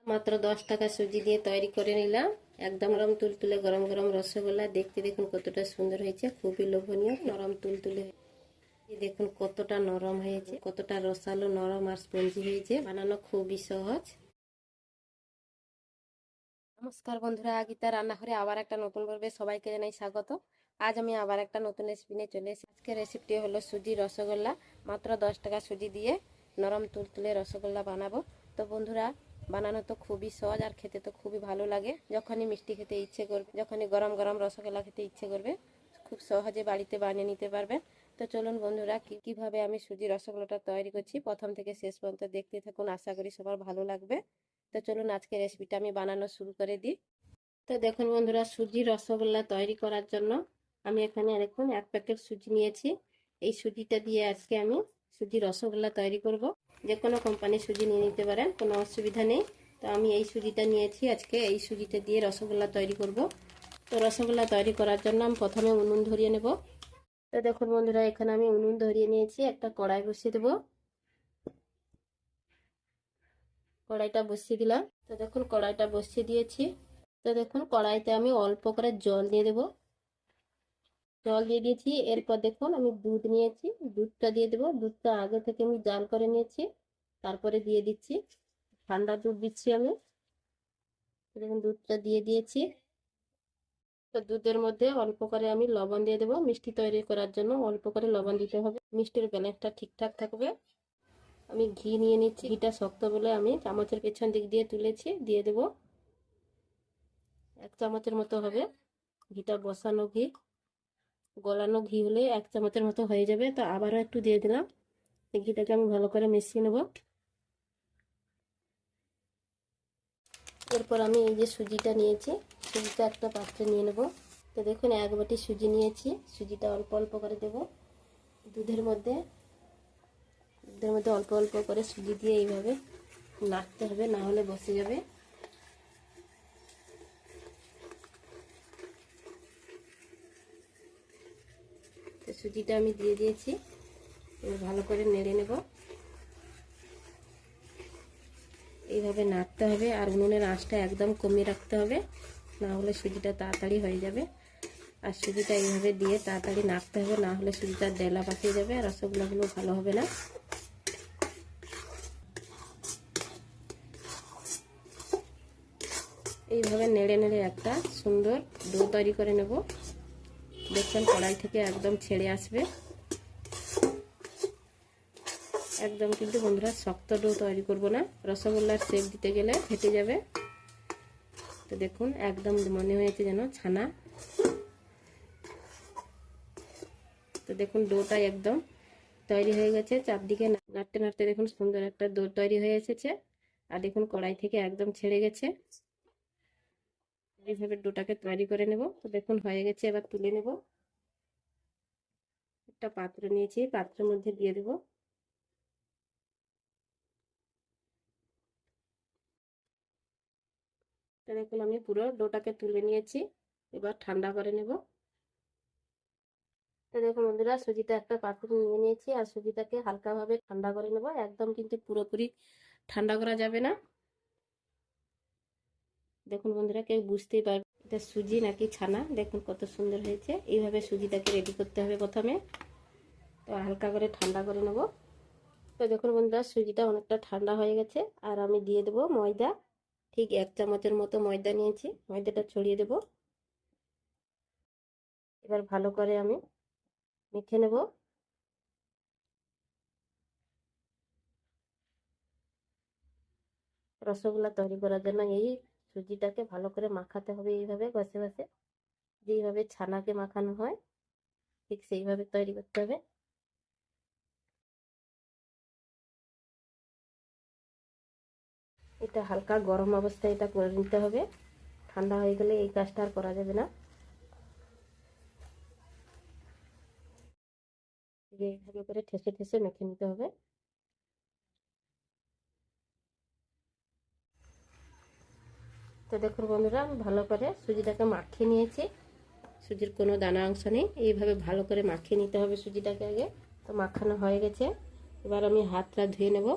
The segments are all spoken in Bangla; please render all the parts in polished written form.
মাত্র 10 টাকা সুজি দিয়ে তৈরি করে নিলাম একদম নরম তুলতুলে গরম গরম রসগোল্লা। দেখতে দেখুন কতটা সুন্দর হয়েছে, খুবই লোভনীয়, নরম তুলতুলে। দেখুন কতটা নরম হয়েছে, কতটা রসালো, নরম আর স্পঞ্জি হয়েছে। বানানো খুবই সহজ। নমস্কার বন্ধুরা, গীতা রান্নাঘরে আবার একটা নতুন পর্বে সবাইকে জানাই স্বাগত। আজ আমি আবার একটা নতুন রেসিপি নিয়ে চলে এসেছি। আজকের রেসিপিটি হলো সুজি রসগোল্লা। মাত্র 10 টাকা সুজি দিয়ে নরম তুলতুলে রসগোল্লা বানাবো। তো বন্ধুরা, বানানো তো খুবই সহজ আর খেতে তো খুবই ভালো লাগে। যখনই মিষ্টি খেতে ইচ্ছে করবে, যখনই গরম গরম রসগোল্লা খেতে ইচ্ছে করবে, খুব সহজে বাড়িতে বানিয়ে নিতে পারবেন। তো চলুন বন্ধুরা, কিভাবে আমি সুজি রসগোল্লাটা তৈরি করছি প্রথম থেকে শেষ পর্যন্ত দেখতে থাকুন। আশা করি সবার ভালো লাগবে। তো চলুন আজকে রেসিপিটা আমি বানানো শুরু করে দিই। তো দেখুন বন্ধুরা, সুজি রসগোল্লা তৈরি করার জন্য আমি এখানে দেখুন 1 প্যাকেট সুজি নিয়েছি। এই সুজিটা দিয়ে আজকে আমি সুজি রসগোল্লা তৈরি করব। যে কোনো কোম্পানির সুজি নিয়ে নিতে পারেন, কোনো অসুবিধা নেই। তো আমি এই সুজিটা নিয়েছি, আজকে এই সুজিটা দিয়ে রসগোল্লা তৈরি করব। তো রসগোল্লা তৈরি করার জন্য আমি প্রথমে উনুন ধরিয়ে নেব। তো দেখুন বন্ধুরা, এখানে আমি উনুন ধরিয়ে নিয়েছি। একটা কড়াই বসিয়ে দেবো। কড়াইটা বসিয়ে দিলাম। তো দেখুন কড়াইটা বসিয়ে দিয়েছি। তো দেখুন কড়াইতে আমি অল্প করে জল দিয়ে দেবো। জল দিয়ে দিয়েছি। এরপর দেখুন আমি দুধ নিয়েছি, দুধটা দিয়ে দেবো। দুধটা আগে থেকে আমি জাল করে নিয়েছি, তারপরে দিয়ে দিচ্ছি। ঠান্ডা দুধ দিচ্ছি আমি। দেখুন দুধটা দিয়ে দিয়েছি। তো দুধের মধ্যে অল্প করে আমি লবণ দিয়ে দেবো। মিষ্টি তৈরি করার জন্য অল্প করে লবণ দিতে হবে, মিষ্টির ব্যালেন্সটা ঠিকঠাক থাকবে। আমি ঘি নিয়ে নিচ্ছি। ঘিটা শক্ত বলে আমি চামচের পেছন দিক দিয়ে তুলেছি, দিয়ে দেবো। 1 চামচের মতো হবে। ঘিটা বসানো ঘি, গলানো ঘি হলে 1 চামচের মতো হয়ে যাবে। তো আবারও একটু দিয়ে দিলাম। ঘিটাকে আমি ভালো করে মিশিয়ে নেব। এরপর আমি এই যে সুজিটা নিয়েছি, সুজিটা একটা পাত্রে নিয়ে নেব। তো দেখুন 1 বাটি সুজি নিয়েছি। সুজিটা অল্প অল্প করে দেব দুধের মধ্যে। দুধের মধ্যে অল্প অল্প করে সুজি দিয়ে এইভাবে নাড়তে হবে, না হলে বসে যাবে। তো সুজিটা আমি দিয়ে দিয়েছি, এবার ভালো করে নেড়ে নেব। এইভাবে নাড়তে হবে, আর উনুনের আঁচটা একদম কমিয়ে রাখতে হবে, না হলে সুজিটা তাড়াতাড়ি হয়ে যাবে। আর সুজিটা এইভাবে দিয়ে তাড়াতাড়ি নাড়তে হবে, না হলে সুজিটা ডেলা পাকিয়ে যাবে আর রসগোল্লাগুলো ভালো হবে না। এইভাবে নেড়ে নেড়ে একটা সুন্দর ডো তৈরি করে নেব। দেখছেন কড়াই থেকে একদম ছেড়ে আসবে। একদম কিন্তু বন্ধুরা শক্ত ডো তৈরি করব না, রসগোল্লার শেপ দিতে গেলে ফেটে যাবে। তো দেখুন একদম মনে হয়েছে যেন ছানা। তো দেখুন ডোটা একদম তৈরি হয়ে গেছে। চারদিকে নাড়তে নাড়তে দেখুন সুন্দর একটা ডো তৈরি হয়ে এসেছে। আর দেখুন কড়াই থেকে একদম ছেড়ে গেছে। এইভাবে ডোটাকে তৈরি করে নেব। তো দেখুন হয়ে গেছে, এবার তুলে নেব। একটা পাত্র নিয়েছি, পাত্রের মধ্যে দিয়ে দেব। তো দেখুন আমি পুরো ডোটাকে তুলে নিয়েছি, এবার ঠান্ডা করে নেব। তো দেখুন বন্ধুরা, সুজিটা একটা পাত্রে নিয়ে নিয়েছি, আর সুজিটাকে হালকাভাবে ঠান্ডা করে নেব। একদম কিন্তু পুরোপুরি ঠান্ডা করা যাবে না। দেখুন বন্ধুরা, কেউ বুঝতেই পারবে এটা সুজি নাকি ছানা। দেখুন কত সুন্দর হয়েছে। এইভাবে সুজিটাকে রেডি করতে হবে প্রথমে। তো হালকা করে ঠান্ডা করে নেব। তো দেখুন বন্ধুরা, সুজিটা অনেকটা ঠান্ডা হয়ে গেছে, আর আমি দিয়ে দেবো ময়দা। ঠিক 1 চামচের মতো ময়দা নিয়েছি, ময়দাটা ছড়িয়ে দেব। এবার ভালো করে আমি মেখে নেব। রসগোল্লা তৈরি করার জন্য এই সুজিটাকে ভালো করে মাখাতে হবে, এইভাবে ঘষে ঘষে, যেইভাবে ছানাকে মাখানো হয় ঠিক সেইভাবে তৈরি করতে হবে। এটা হালকা গরম অবস্থায় এটা করে নিতে হবে, ঠান্ডা হয়ে গেলে এই কাজটা আর করা যাবে না। এইভাবে করে ঠেসে ঠেসে মেখে নিতে হবে। তো দেখুন বন্ধুরা, আমি ভালো করে সুজিটাকে মাখিয়ে নিয়েছি। সুজির কোনো দানা অংশ নেই। এইভাবে ভালো করে মাখিয়ে নিতে হবে সুজিটাকে আগে। তো মাখানো হয়ে গেছে, এবার আমি হাতটা ধুয়ে নেব।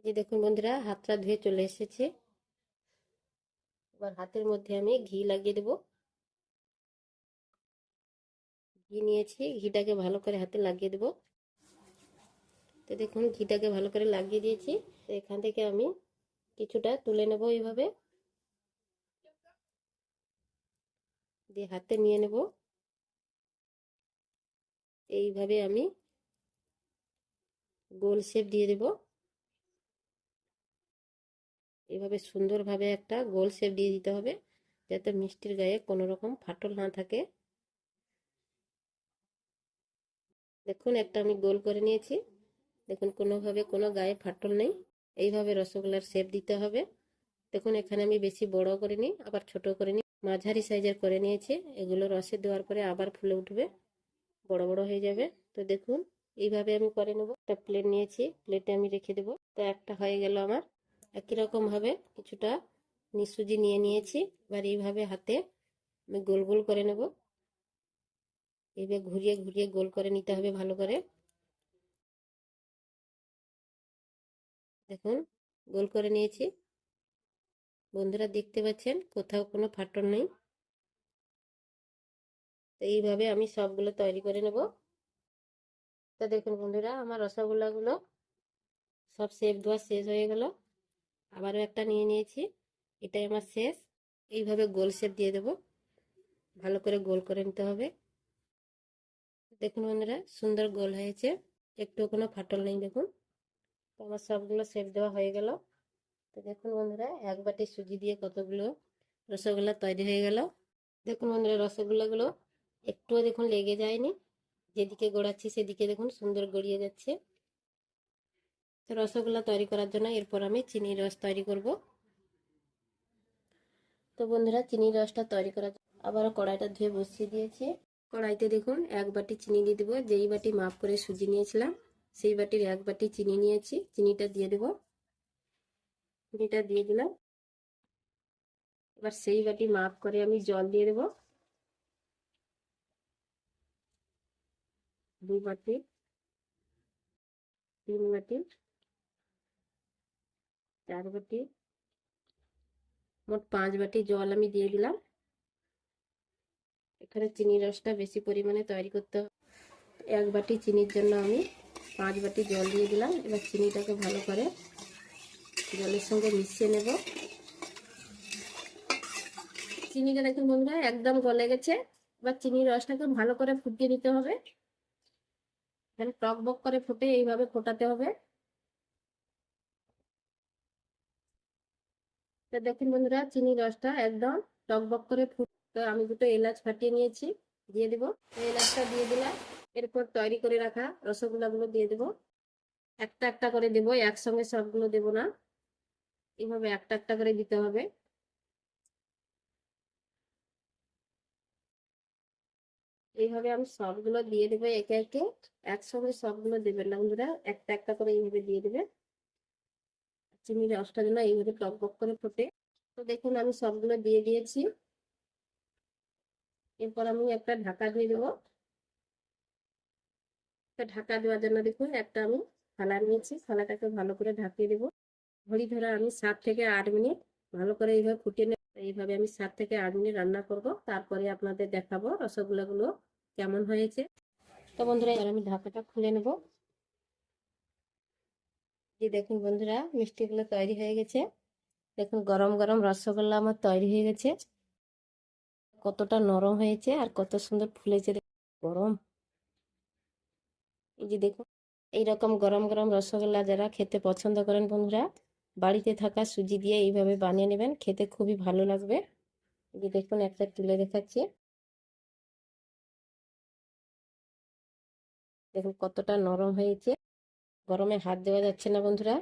এই যে দেখুন বন্ধুরা, হাতটা ধুয়ে চলে এসেছে। এবার হাতের মধ্যে আমি ঘি লাগিয়ে দেব। ঘি নিয়েছি, ঘিটাকে ভালো করে হাতে লাগিয়ে দেব। তো দেখুন ঘিটাকে ভালো করে লাগিয়ে দিয়েছি। তো এখান থেকে আমি কিছুটা তুলে নেব, এইভাবে দিয়ে হাতে নিয়ে নেব। এইভাবে আমি গোল শেপ দিয়ে দেব। এইভাবে সুন্দরভাবে একটা গোল শেপ দিয়ে দিতে হবে, যাতে মিষ্টির গায়ে কোনো রকম ফাটল না থাকে। দেখুন একটা আমি গোল করে নিয়েছি। দেখুন কোনোভাবে কোনো গায়ে ফাটল নেই। এইভাবে রসগোল্লার শেপ দিতে হবে। দেখুন এখানে আমি বেশি বড় করিনি, আবার ছোট করিনি, মাঝারি সাইজের করে নিয়েছি। এগুলো রসে দেওয়ার পরে আবার ফুলে উঠবে, বড় বড় হয়ে যাবে। তো দেখুন এইভাবে আমি করে নেব। একটা প্লেট নিয়েছি, প্লেটে আমি রেখে দেবো। তো একটা হয়ে গেল আমার। একই রকম ভাবে কিছুটা সুজি নিয়ে নিয়েছি। এবার এইভাবে হাতে আমি গোল গোল করে নেব। এইভাবে ঘুরিয়ে ঘুরিয়ে গোল করে নিতে হবে ভালো করে। দেখুন গোল করে নিয়েছি। বন্ধুরা দেখতে পাচ্ছেন কোথাও কোনো ফাটল নেই। তো এইভাবে আমি সবগুলো তৈরি করে নেব। তো দেখুন বন্ধুরা, আমার রসগোল্লাগুলো সব শেপ দেওয়া শেষ হয়ে গেল। আবারও একটা নিয়ে নিয়েছি, এটাই আমার শেষ। এইভাবে গোল শেপ দিয়ে দেব, ভালো করে গোল করে নিতে হবে। দেখুন বন্ধুরা সুন্দর গোল হয়েছে, একটু কোনো ফাটল নেই। দেখুন তো আমার সবগুলো শেপ দেওয়া হয়ে গেল। তো দেখুন বন্ধুরা, এক বাটি সুজি দিয়ে কতগুলো রসগোল্লা তৈরি হয়ে গেল। দেখুন বন্ধুরা রসগোল্লাগুলো একটুও দেখুন লেগে যায়নি। যেদিকে গোড়াচ্ছি সেদিকে দেখুন সুন্দর গড়িয়ে যাচ্ছে। তো রসগোল্লা তৈরি করার জন্য এরপর আমি চিনির রস তৈরি করব। তো বন্ধুরা চিনির রসটা তৈরি করার আবারও কড়াইটা ধুয়ে বসিয়ে দিয়েছি। কড়াইতে দেখুন এক বাটি চিনি দিয়ে দেবো। যেই বাটি মাপ করে সুজি নিয়েছিলাম সেই বাটির এক বাটি চিনি নিয়েছি। চিনিটা দিয়ে দেবো। চিনিটা দিয়ে দিলাম। এবার সেই বাটি মাপ করে আমি জল দিয়ে দেবো। 2 বাটি, 3 বাটি, 4 বাটি, মোট 5 বাটি জল আমি দিয়ে দিলাম। এখানে চিনির রসটা বেশি পরিমাণে তৈরি করতে হবে। 1 বাটি চিনির জন্য আমি 5 বাটি জল দিয়ে দিলাম। এবার চিনিটাকে ভালো করে জলের সঙ্গে মিশিয়ে নেব। চিনিটা দেখুন বন্ধুরা একদম গলে গেছে। এবার চিনির রসটাকে ভালো করে ফুটিয়ে নিতে হবে। এখানে টক বক করে ফুটে, এইভাবে ফোটাতে হবে। তো দেখুন বন্ধুরা চিনির রসটা একদম টক বক করে তো আমি 2টো এলাচ ফাটিয়ে নিয়েছি, দিয়ে দেবো। এলাচটা দিয়ে দিলাম। এরপর তৈরি করে রাখা রসগোল্লাগুলো দিয়ে দেবো। একটা একটা করে দেবো, একসঙ্গে সবগুলো দেবো না। এইভাবে একটা একটা করে দিতে হবে। এইভাবে আমি সবগুলো দিয়ে দেবো একে একে। একসঙ্গে সবগুলো দেবেন না বন্ধুরা, একটা একটা করে এইভাবে দিয়ে দেবে। চিনির রসটা যেন এইভাবে টক বক করে ফোটে। তো দেখুন আমি সবগুলো দিয়ে দিয়েছি। এরপর আমি একটা ঢাকা দিয়ে দেবো। ঢাকা দেওয়ার জন্য দেখুন একটা আমি থালা নিয়েছি, থালাটাকে ভালো করে ঢাকিয়ে দেবো। ঘড়ি ধরে আমি 7 থেকে 8 মিনিট ভালো করে এইভাবে ফুটিয়ে নেব। এইভাবে আমি 7 থেকে 8 মিনিট রান্না করব, তারপরে আপনাদের দেখাবো রসগোল্লাগুলো কেমন হয়েছে। তো বন্ধুরা এবার আমি ঢাকাটা খুলে নেব। যে দেখুন বন্ধুরা মিষ্টিগুলো তৈরি হয়ে গেছে। দেখুন গরম গরম রসগোল্লা আমার তৈরি হয়ে গেছে। কতটা নরম হয়েছে আর কত সুন্দর ফুলেছে। গরম, এই যে দেখুন এইরকম গরম গরম রসগোল্লা যারা খেতে পছন্দ করেন বন্ধুরা, বাড়িতে থাকা সুজি দিয়ে এইভাবে বানিয়ে নেবেন, খেতে খুবই ভালো লাগবে। এই যে দেখুন একটা তুলে দেখাচ্ছি। দেখুন কতটা নরম হয়েছে, গরমে হাত দেওয়া যাচ্ছে না বন্ধুরা।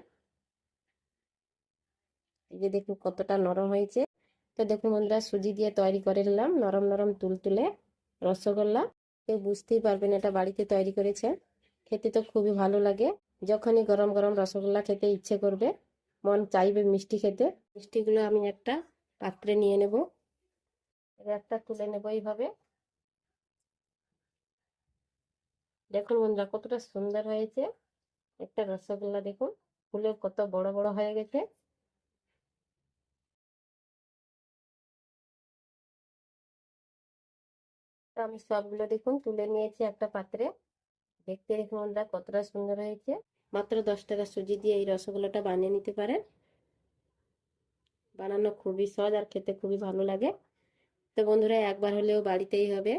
এই যে দেখুন কতটা নরম হয়েছে। তো দেখুন বন্ধুরা সুজি দিয়ে তৈরি করে নিলাম নরম নরম তুলতুলে রসগোল্লা। কেউ বুঝতেই পারবেন এটা বাড়িতে তৈরি করেছে। খেতে তো খুবই ভালো লাগে। যখনই গরম গরম রসগোল্লা খেতে ইচ্ছে করবে, মন চাইবে মিষ্টি খেতে, মিষ্টিগুলো আমি একটা পাত্রে নিয়ে নেব। একটা তুলে নেব এইভাবে। দেখুন বন্ধুরা কতটা সুন্দর হয়েছে একটা রসগোল্লা। দেখুন ফুলে কত বড় বড় হয়ে গেছে। তো আমি সবগুলো দেখুন তুলে নিয়েছি একটা পাত্রে। দেখতে দেখুন বন্ধুরা কতটা সুন্দর হয়েছে। মাত্র 10 টাকা সুজি দিয়ে এই রসগোল্লাটা বানিয়ে নিতে পারেন। বানানো খুবই সহজ আর খেতে খুবই ভালো লাগে। তো বন্ধুরা একবার হলেও বাড়িতেই হবে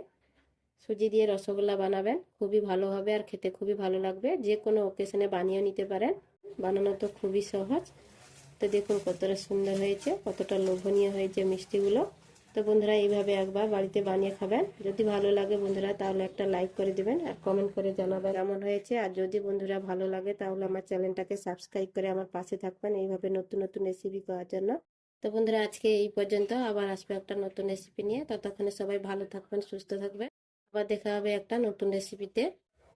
সুজি দিয়ে রসগোল্লা বানাবেন, খুবই ভালো হবে আর খেতে খুবই ভালো লাগবে। যে কোনো অকেশনে বানিয়ে নিতে পারেন, বানানো তো খুবই সহজ। তো দেখুন কতটা সুন্দর হয়েছে, কতটা লোভনীয় হয়েছে মিষ্টিগুলো। তো বন্ধুরা এইভাবে একবার বাড়িতে বানিয়ে খাবেন। যদি ভালো লাগে বন্ধুরা তাহলে একটা লাইক করে দিবেন আর কমেন্ট করে জানাবেন কেমন হয়েছে। আর যদি বন্ধুরা ভালো লাগে তাহলে আমার চ্যানেলটাকে সাবস্ক্রাইব করে আমার পাশে থাকবেন এইভাবে নতুন নতুন রেসিপি পাওয়ার জন্য। তো বন্ধুরা আজকে এই পর্যন্ত, আবার আসবে একটা নতুন রেসিপি নিয়ে। ততক্ষণে সবাই ভালো থাকবেন, সুস্থ থাকবেন। আবার দেখা হবে একটা নতুন রেসিপিতে।